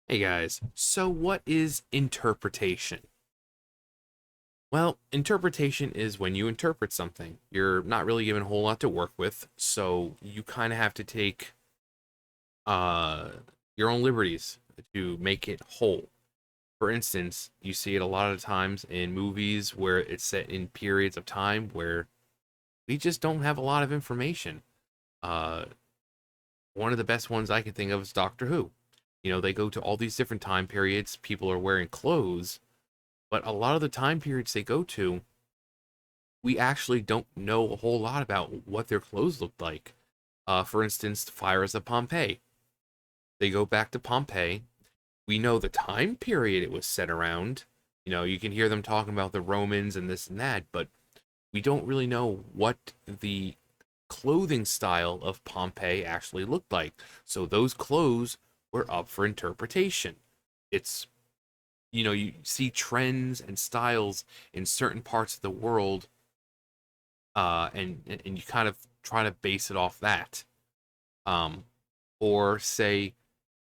Hey guys, so what is interpretation? Well, interpretation is when you interpret something. You're not really given a whole lot to work with, so you kind of have to take uh your own liberties to make it whole. For instance, you see it a lot of times in movies where it's set in periods of time where we just don't have a lot of information. Uh One of the best ones I can think of is Doctor Who. They go to all these different time periods, people are wearing clothes, but a lot of the time periods they go to, we actually don't know a whole lot about what their clothes looked like. For instance, the fires of Pompeii. They go back to Pompeii. We know the time period it was set around. You can hear them talking about the Romans and this and that, but we don't really know what the clothing style of Pompeii actually looked like. So those clothes were up for interpretation. It's, you see trends and styles in certain parts of the world, and you kind of try to base it off that. Um, or say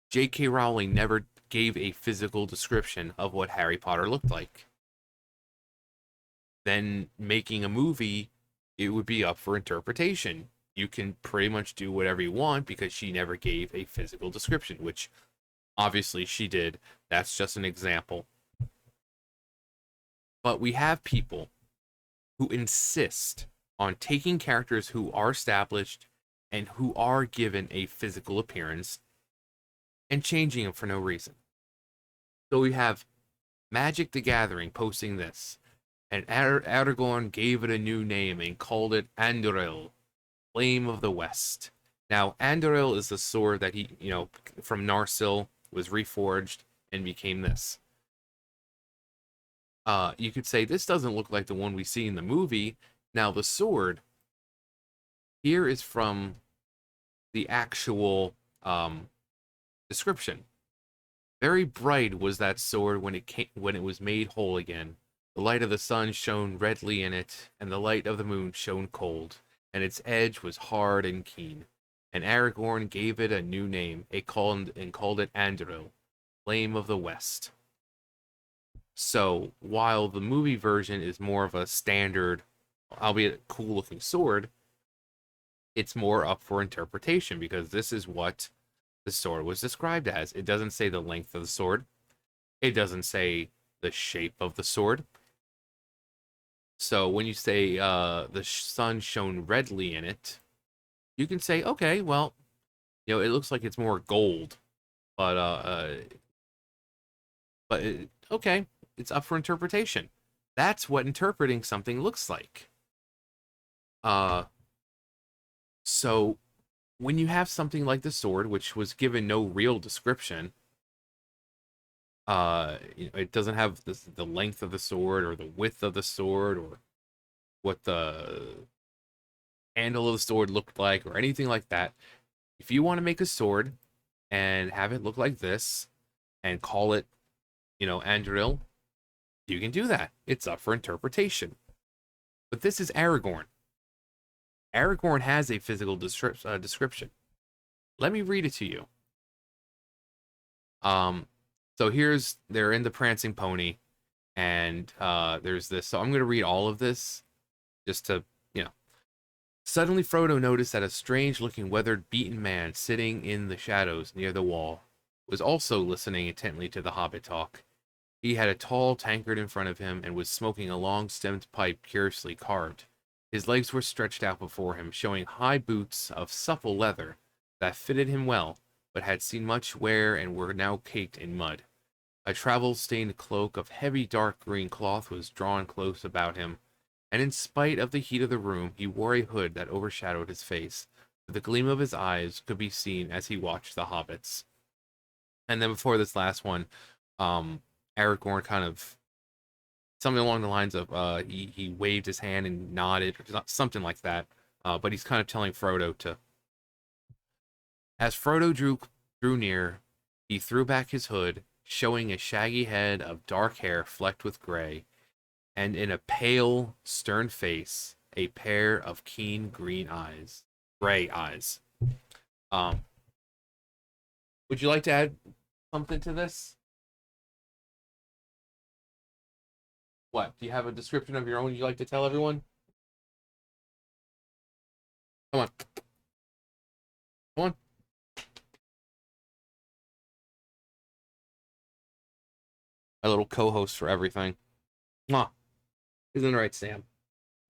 J.K. Rowling never gave a physical description of what Harry Potter looked like. Then making a movie, it would be up for interpretation. You can pretty much do whatever you want because she never gave a physical description, which obviously she did. That's just an example. But we have people who insist on taking characters who are established and who are given a physical appearance and changing them for no reason. So we have Magic the Gathering posting this, and Aragorn gave it a new name and called it Anduril, Flame of the West. Now, Anduril is the sword that he, from Narsil was reforged and became this. You could say this doesn't look like the one we see in the movie. Now, the sword here is from the actual description. Very bright was that sword when it was made whole again. The light of the sun shone redly in it, and the light of the moon shone cold, and its edge was hard and keen. And Aragorn gave it a new name, and called it Anduril, Flame of the West. So while the movie version is more of a standard, albeit cool looking sword, it's more up for interpretation because this is what the sword was described as. It doesn't say the length of the sword. It doesn't say the shape of the sword. So when you say the sun shone redly in it, you can say, okay, well, it looks like it's more gold, but okay, it's up for interpretation. That's what interpreting something looks like. Uh, so when you have something like the sword, which was given no real description, it doesn't have the length of the sword or the width of the sword or what the handle of the sword looked like or anything like that. If you want to make a sword and have it look like this and call it, Anduril, you can do that. It's up for interpretation. But this is Aragorn. Aragorn has a physical description. Let me read it to you. Um, so they're in the prancing pony, and there's this. So I'm going to read all of this just to, you know. Suddenly, Frodo noticed that a strange looking, weathered, beaten man sitting in the shadows near the wall was also listening intently to the hobbit talk. He had a tall tankard in front of him and was smoking a long stemmed pipe curiously carved. His legs were stretched out before him, showing high boots of supple leather that fitted him well, but had seen much wear and were now caked in mud. A travel stained cloak of heavy dark green cloth was drawn close about him, and in spite of the heat of the room, he wore a hood that overshadowed his face. The gleam of his eyes could be seen as he watched the hobbits. And then before this last one, um, Aragorn kind of something along the lines of he waved his hand and nodded or something like that. But he's kind of telling Frodo to. As Frodo drew near, he threw back his hood, showing a shaggy head of dark hair flecked with gray, and in a pale, stern face, a pair of keen gray eyes. Um, would you like to add? something to this? What? Do you have a description of your own you'd like to tell everyone? Come on. Come on. A little co-host for everything. Mwah. Isn't it right, Sam?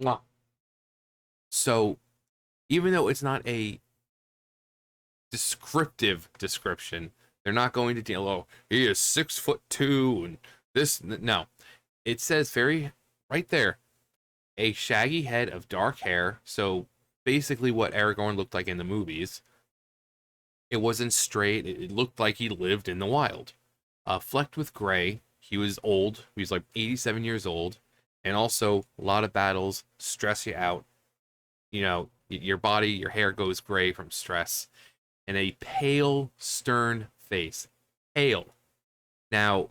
Mwah. So, even though it's not a descriptive description, they're not going to deal, oh, he is 6'2" and this. No. It says very right there, a shaggy head of dark hair. So basically what Aragorn looked like in the movies. It wasn't straight. It looked like he lived in the wild. Flecked with gray. He was old. He was like 87 years old. And also a lot of battles stress you out. You know, your body, your hair goes gray from stress. And a pale, stern face. Pale. Now,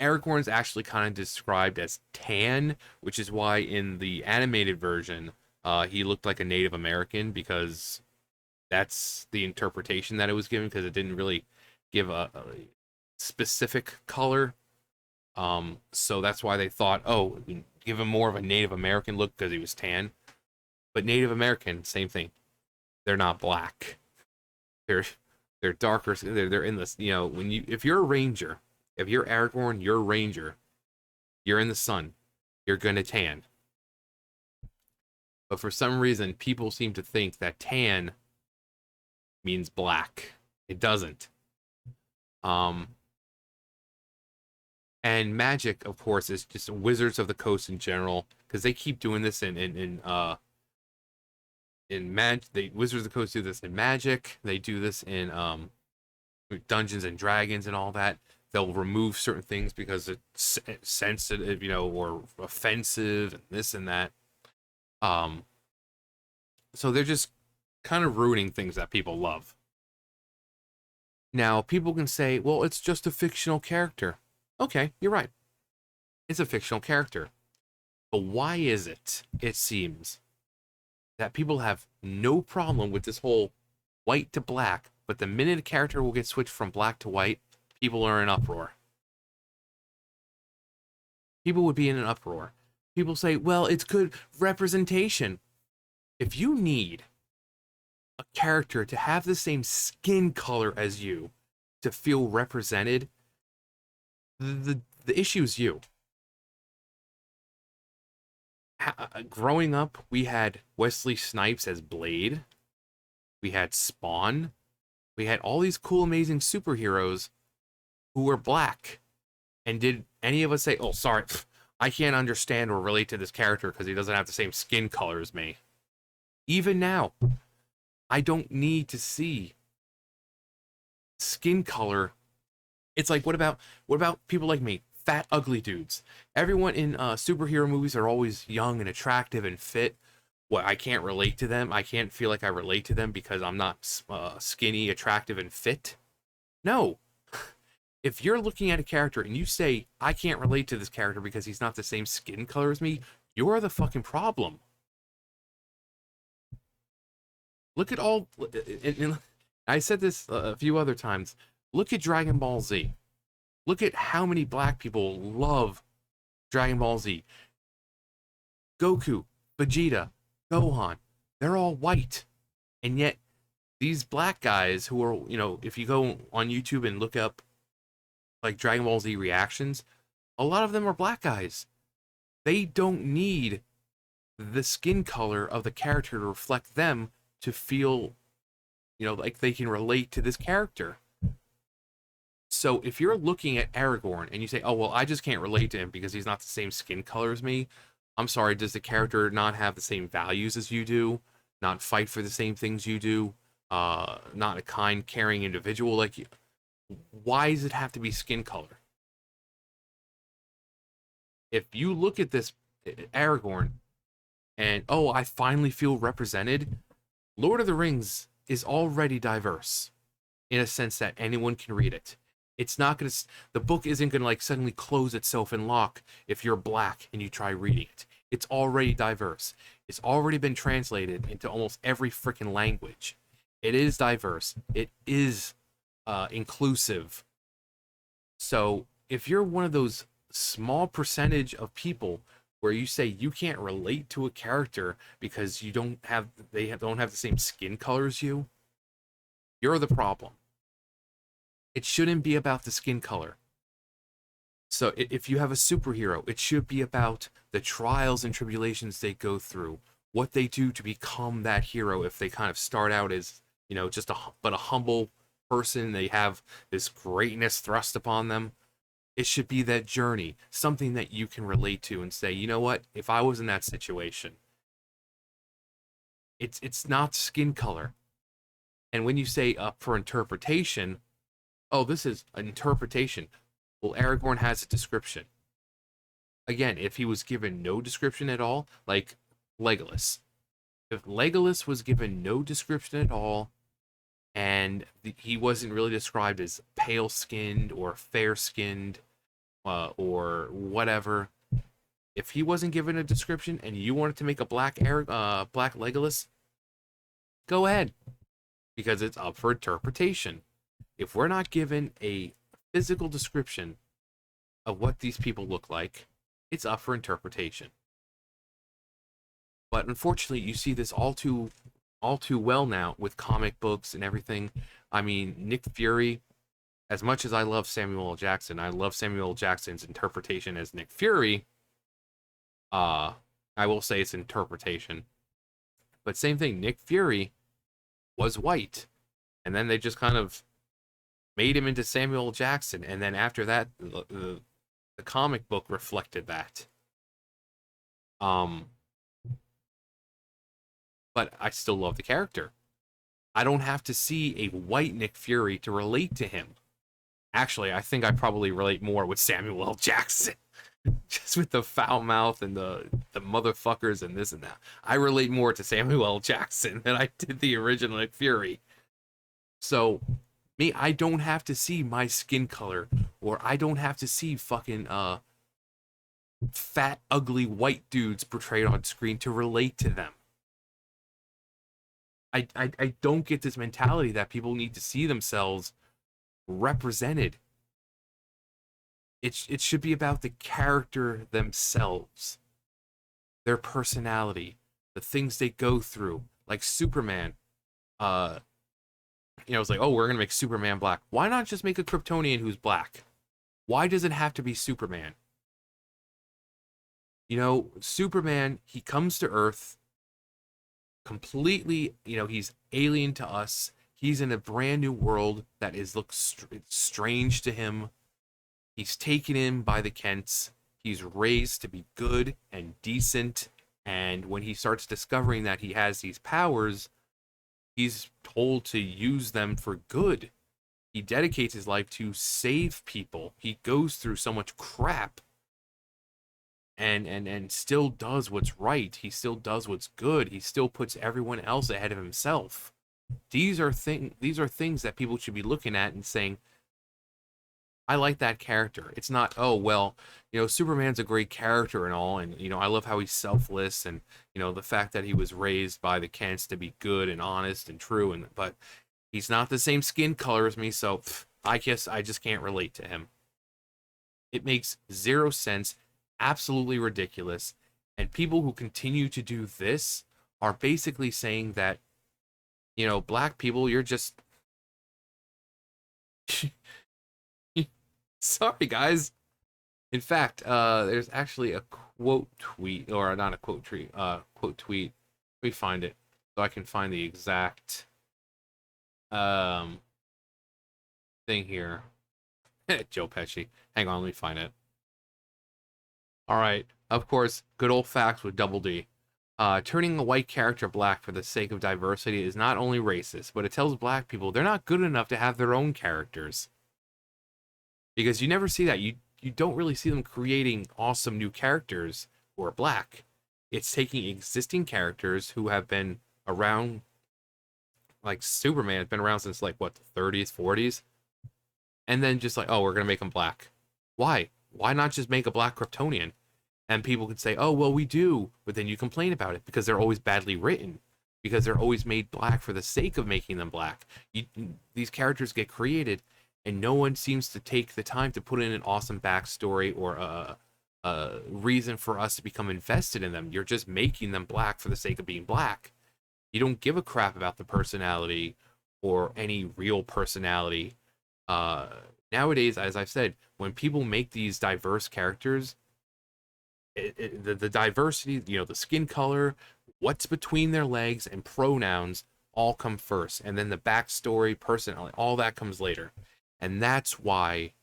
Aragorn's actually kind of described as tan, which is why in the animated version, he looked like a Native American, because that's the interpretation that it was given, because it didn't really give a specific color. So that's why they thought, oh, give him more of a Native American look because he was tan. But Native American, same thing. They're not black. They're darker. They're in this. You know, if you're a ranger, if you're Aragorn, you're a ranger. You're in the sun. You're gonna tan. But for some reason, people seem to think that tan means black. It doesn't. And magic, of course, is just Wizards of the Coast in general, because they keep doing this in Magic. The Wizards of the Coast do this in Magic. They do this in Dungeons and Dragons and all that. They'll remove certain things because it's sensitive, you know, or offensive, and this and that. So they're just kind of ruining things that people love. Now, people can say, well, it's just a fictional character. Okay, you're right. It's a fictional character. But why is it, it seems, that people have no problem with this whole white to black, but the minute a character will get switched from black to white, people are in uproar. People would be in an uproar. People say, well, it's good representation. If you need a character to have the same skin color as you to feel represented, the issue is you. Growing up, we had Wesley Snipes as Blade. We had Spawn. We had all these cool, amazing superheroes who were black. And did any of us say, oh, sorry, I can't understand or relate to this character because he doesn't have the same skin color as me? Even now, I don't need to see skin color. It's like, what about people like me? Fat, ugly dudes. Everyone in superhero movies are always young and attractive and fit. What, I can't relate to them? I can't feel like I relate to them because I'm not skinny, attractive, and fit? No. If you're looking at a character and you say, I can't relate to this character because he's not the same skin color as me, you're the fucking problem. Look at all... And I said this a few other times. Look at Dragon Ball Z. Look at how many black people love Dragon Ball Z. Goku, Vegeta, Gohan, they're all white. And yet, these black guys who are, you know, if you go on YouTube and look up, like, Dragon Ball Z reactions, a lot of them are black guys. They don't need the skin color of the character to reflect them to feel, you know, like they can relate to this character. So if you're looking at Aragorn and you say, oh, well, I just can't relate to him because he's not the same skin color as me, I'm sorry, does the character not have the same values as you do? Not fight for the same things you do? Not a kind, caring individual like you? Why does it have to be skin color? If you look at this Aragorn and, oh, I finally feel represented, Lord of the Rings is already diverse in a sense that anyone can read it. It's not going to, the book isn't going to like suddenly close itself and lock if you're black and you try reading it. It's already diverse. It's already been translated into almost every freaking language. It is diverse. It is inclusive. So if you're one of those small percentage of people where you say you can't relate to a character because you don't have don't have the same skin color as you, you're the problem. It shouldn't be about the skin color. So if you have a superhero, it should be about the trials and tribulations they go through, what they do to become that hero. If they kind of start out as, just a humble person, they have this greatness thrust upon them. It should be that journey, something that you can relate to and say, you know what? If I was in that situation, it's not skin color. And when you say up for interpretation, oh, this is an interpretation. Well, Aragorn has a description. Again, if he was given no description at all, like Legolas. If Legolas was given no description at all, and he wasn't really described as pale skinned or fair skinned or whatever, if he wasn't given a description and you wanted to make a black Legolas, go ahead, because it's up for interpretation. If we're not given a physical description of what these people look like, it's up for interpretation. But unfortunately, you see this all too well now with comic books and everything. I mean, Nick Fury, as much as I love Samuel L. Jackson, I love Samuel L. Jackson's interpretation as Nick Fury. I will say it's interpretation. But same thing, Nick Fury was white. And then they just kind of made him into Samuel L. Jackson. And then after that, the comic book reflected that. But I still love the character. I don't have to see a white Nick Fury to relate to him. Actually, I think I probably relate more with Samuel L. Jackson. Just with the foul mouth and the motherfuckers and this and that. I relate more to Samuel L. Jackson than I did the original Nick Fury. So, me, I don't have to see my skin color, or I don't have to see fucking fat, ugly white dudes portrayed on screen to relate to them. I don't get this mentality that people need to see themselves represented. It should be about the character themselves, their personality, the things they go through. Like Superman, it's like, oh, we're gonna make Superman black. Why not just make a Kryptonian who's black? Why does it have to be Superman? Superman, he comes to Earth completely, he's alien to us. He's in a brand new world that looks strange to him. He's taken in by the Kents. He's raised to be good and decent. And when he starts discovering that he has these powers, he's told to use them for good. He dedicates his life to save people. He goes through so much crap and still does what's right. He still does what's good. He still puts everyone else ahead of himself. These are things that people should be looking at and saying, I like that character. It's not, oh, well, Superman's a great character and all, and, I love how he's selfless, and, the fact that he was raised by the Kents to be good and honest and true, but he's not the same skin color as me, so I guess I just can't relate to him. It makes zero sense, absolutely ridiculous, and people who continue to do this are basically saying that, black people, you're just... Sorry, guys. In fact, there's actually a quote tweet, or not a quote tweet, quote tweet. Let me find it so I can find the exact thing here. Joe Pesci. Hang on, let me find it. All right. Of course, good old facts with Double D. Turning a white character black for the sake of diversity is not only racist, but it tells black people they're not good enough to have their own characters. Because you never see that. You don't really see them creating awesome new characters who are black. It's taking existing characters who have been around, like Superman has been around since like what, the 30s, 40s, and then just like, oh, we're gonna make him black. Why? Why not just make a black Kryptonian? And people could say, oh, well, we do, but then you complain about it because they're always badly written, because they're always made black for the sake of making them black. These characters get created, and no one seems to take the time to put in an awesome backstory or a reason for us to become invested in them. You're just making them black for the sake of being black. You don't give a crap about the personality or any real personality. Uh, Nowadays, as I've said, when people make these diverse characters, the diversity, the skin color, what's between their legs, and pronouns all come first, and then the backstory, personality, all that comes later, and that's why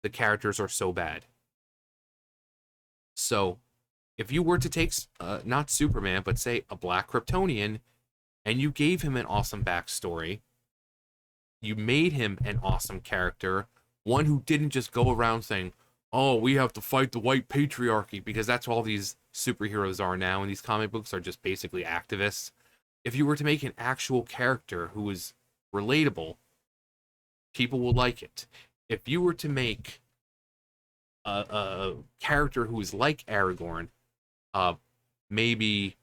the characters are so bad. So, if you were to take not Superman, but say a black Kryptonian, and you gave him an awesome backstory, you made him an awesome character, one who didn't just go around saying, "Oh, we have to fight the white patriarchy," because that's what all these superheroes are now, and these comic books are just basically activists. If you were to make an actual character who was relatable, people will like it. If you were to make a character who is like Aragorn, maybe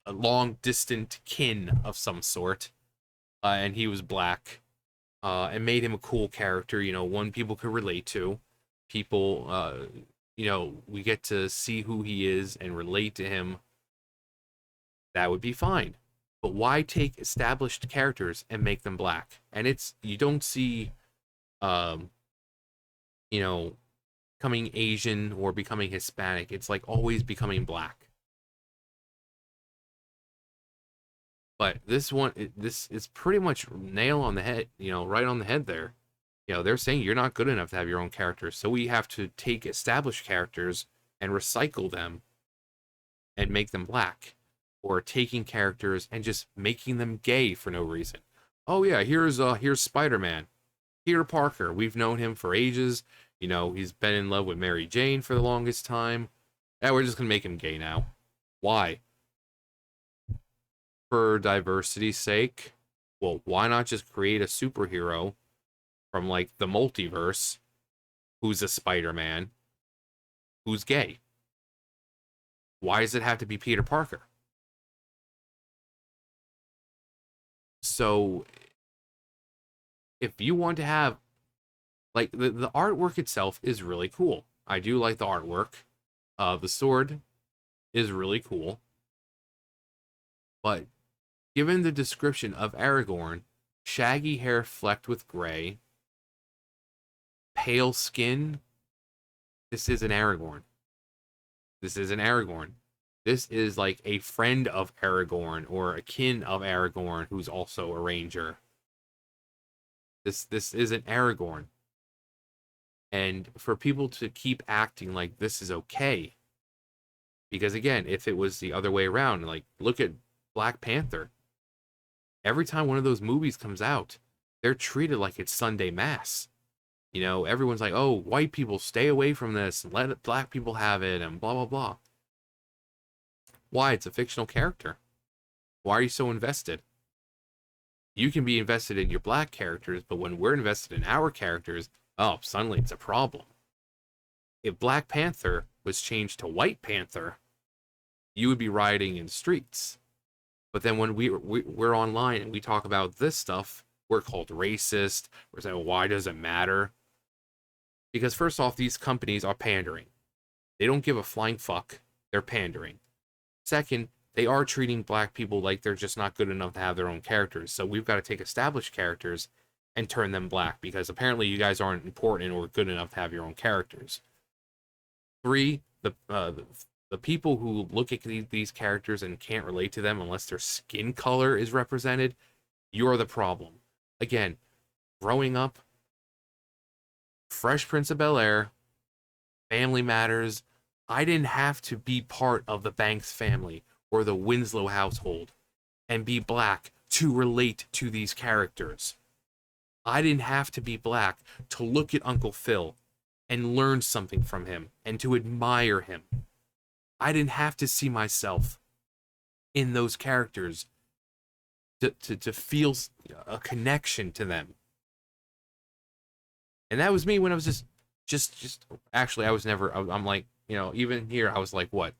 a long distant kin of some sort, and he was black, and made him a cool character, one people could relate to. People, we get to see who he is and relate to him. That would be fine. But why take established characters and make them black? And you don't see, becoming Asian or becoming Hispanic. It's like always becoming black. But this one, this is pretty much nail on the head, right on the head there. They're saying you're not good enough to have your own characters, so we have to take established characters and recycle them and make them black, or taking characters and just making them gay for no reason. Oh yeah, here's Spider-Man, Peter Parker. We've known him for ages. He's been in love with Mary Jane for the longest time. Yeah, we're just gonna make him gay now. Why? For diversity's sake. Well, why not just create a superhero from like the multiverse who's a Spider-Man who's gay? Why does it have to be Peter Parker? So if you want to have like the artwork itself is really cool. I do like the artwork. The sword is really cool. But given the description of Aragorn, shaggy hair flecked with gray, pale skin, this is an Aragorn. This is an Aragorn. This is like a friend of Aragorn or a kin of Aragorn who's also a ranger. This is an Aragorn. And for people to keep acting like this is okay, because again, if it was the other way around, like look at Black Panther. Every time one of those movies comes out, they're treated like it's Sunday Mass. Everyone's like, "Oh, white people, stay away from this, and let black people have it," and blah, blah, blah. Why? It's a fictional character. Why are you so invested? You can be invested in your black characters, but when we're invested in our characters, oh, suddenly it's a problem. If Black Panther was changed to White Panther, you would be rioting in the streets. But then when we're online and we talk about this stuff, we're called racist. We're saying, well, why does it matter? Because first off, these companies are pandering. They don't give a flying fuck. They're pandering. Second, they are treating black people like they're just not good enough to have their own characters. So we've got to take established characters and turn them black, because apparently you guys aren't important or good enough to have your own characters. Three, the people who look at these characters and can't relate to them unless their skin color is represented, you're the problem. Again, growing up, Fresh Prince of Bel-Air, Family Matters, I didn't have to be part of the Banks family or the Winslow household and be black to relate to these characters. I didn't have to be black to look at Uncle Phil and learn something from him and to admire him. I didn't have to see myself in those characters to feel a connection to them. And that was me when I was just actually, I was never, I'm like, even here, I was like, what,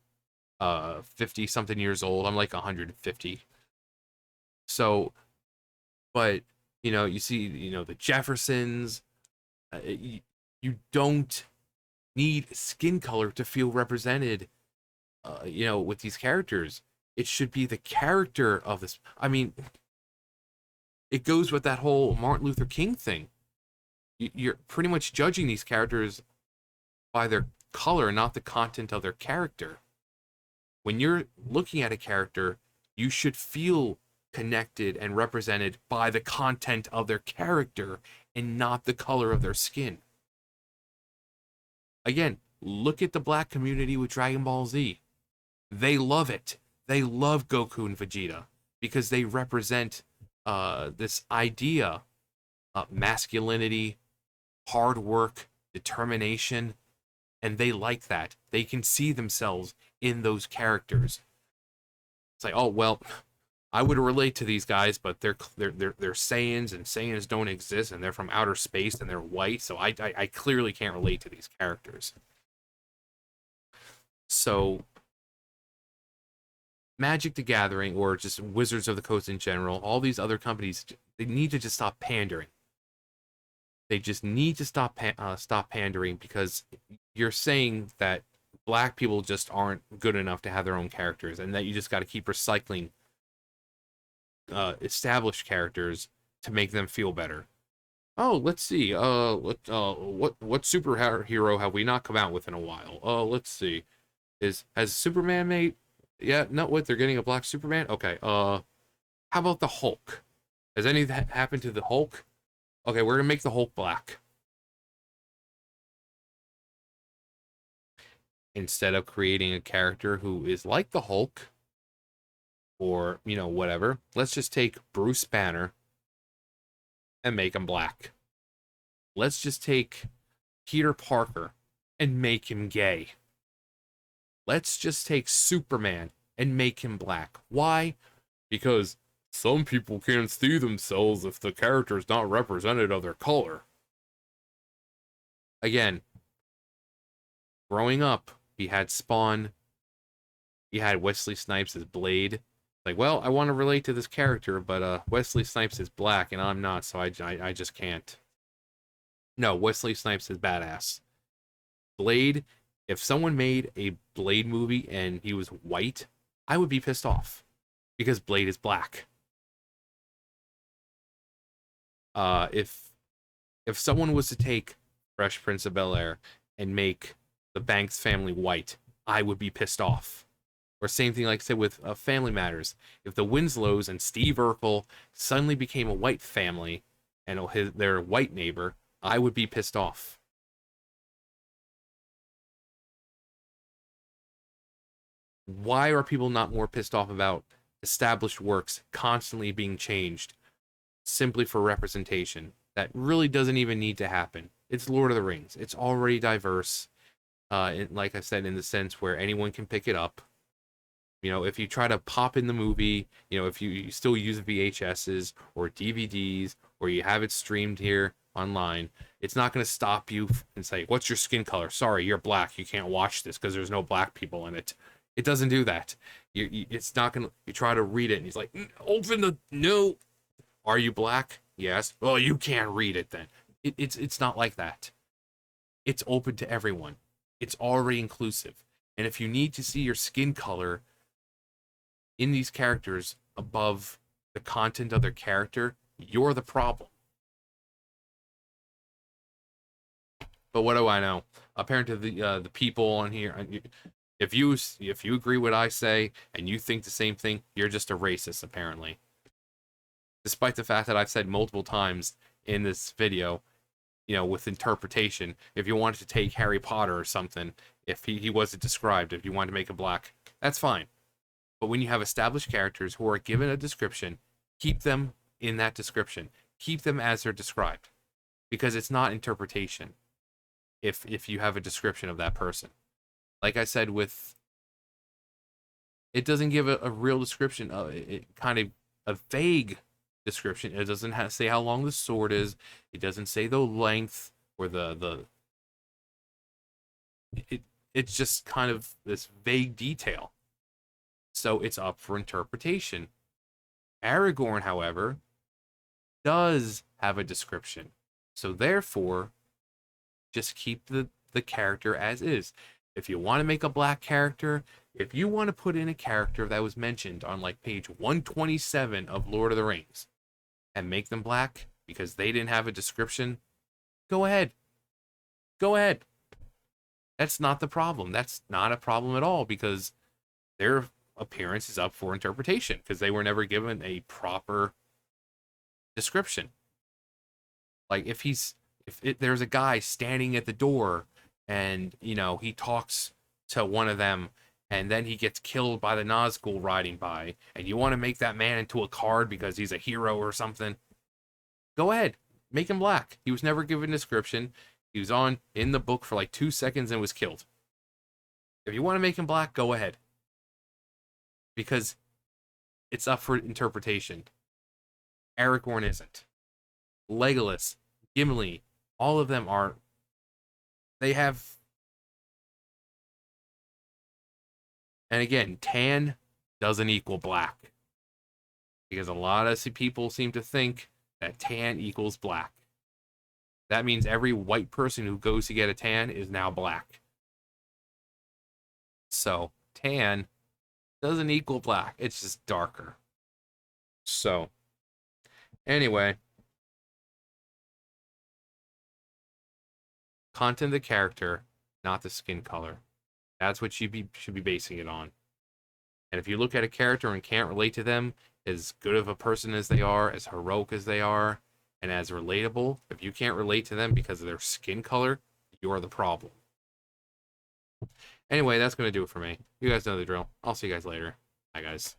50 something years old. I'm like 150. So, but You see, the Jeffersons. You don't need skin color to feel represented, with these characters. It should be the character of this. I mean, it goes with that whole Martin Luther King thing. You're pretty much judging these characters by their color, not the content of their character. When you're looking at a character, you should feel connected and represented by the content of their character and not the color of their skin. Again, look at the black community with Dragon Ball Z. They love it. They love Goku and Vegeta because they represent this idea of masculinity, hard work, determination, and they like that. They can see themselves in those characters. It's like, oh well, I would relate to these guys, but they're Saiyans, and Saiyans don't exist, and they're from outer space, and they're white, so I clearly can't relate to these characters. So Magic the Gathering, or just Wizards of the Coast in general, all these other companies, they need to just stop pandering. They just need to stop pandering, because you're saying that black people just aren't good enough to have their own characters, and that you just got to keep recycling established characters to make them feel better. Oh, let's see. What superhero have we not come out with in a while? Let's see. Has Superman made? Yeah, no. What? They're getting a black Superman. Okay. How about the Hulk? Has anything happened to the Hulk? Okay, we're gonna make the Hulk black. Instead of creating a character who is like the Hulk, or whatever, let's just take Bruce Banner and make him black. Let's just take Peter Parker and make him gay. Let's just take Superman and make him black. Why? Because some people can't see themselves if the character's not represented of their color. Again, growing up, he had Spawn. He had Wesley Snipes as Blade. Like, well, I want to relate to this character, but Wesley Snipes is black and I'm not, so I just can't. No, Wesley Snipes is badass. Blade, if someone made a Blade movie and he was white, I would be pissed off because Blade is black. If someone was to take Fresh Prince of Bel-Air and make the Banks family white, I would be pissed off. Or same thing, like I said, with Family Matters. If the Winslows and Steve Urkel suddenly became a white family and their white neighbor, I would be pissed off. Why are people not more pissed off about established works constantly being changed simply for representation? That really doesn't even need to happen. It's Lord of the Rings. It's already diverse, like I said, in the sense where anyone can pick it up. If you try to pop in the movie, if you still use VHSs or DVDs, or you have it streamed here online, it's not going to stop you and say, what's your skin color? Sorry, you're black. You can't watch this because there's no black people in it. It doesn't do that. It's not going to, you try to read it and he's like, open the, no. Are you black? Yes. Well, you can't read it then. It's not like that. It's open to everyone. It's already inclusive. And if you need to see your skin color in these characters above the content of their character, you're the problem. But what do I know? Apparently, the people on here, if you agree with what I say and you think the same thing, you're just a racist, apparently. Despite the fact that I've said multiple times in this video, with interpretation, if you wanted to take Harry Potter or something, if he wasn't described, if you wanted to make him black, that's fine. But when you have established characters who are given a description, keep them in that description. Keep them as they're described. Because it's not interpretation if you have a description of that person. Like I said, it doesn't give a real description. It kind of a vague description. It doesn't say how long the sword is. It doesn't say the length or it's just kind of this vague detail. So it's up for interpretation. Aragorn, however, does have a description. So therefore, just keep the character as is. If you want to make a black character, if you want to put in a character that was mentioned on like page 127 of Lord of the Rings and make them black because they didn't have a description, go ahead. Go ahead. That's not the problem. That's not a problem at all because their appearance is up for interpretation because they were never given a proper description. Like if there's a guy standing at the door and he talks to one of them and then he gets killed by the Nazgul riding by and you want to make that man into a card because he's a hero or something, go ahead, make him black. He was never given a description. He was on in the book for like 2 seconds and was killed. If you want to make him black, go ahead. Because it's up for interpretation. Aragorn isn't. Legolas, Gimli, all of them are. They have. And again, tan doesn't equal black. Because a lot of people seem to think that tan equals black. That means every white person who goes to get a tan is now black. So, tan doesn't equal black. It's just darker. So, anyway. Content of the character, not the skin color. That's what you should be basing it on. And if you look at a character and can't relate to them, as good of a person as they are, as heroic as they are, and as relatable, if you can't relate to them because of their skin color, you're the problem. Anyway, that's going to do it for me. You guys know the drill. I'll see you guys later. Bye, guys.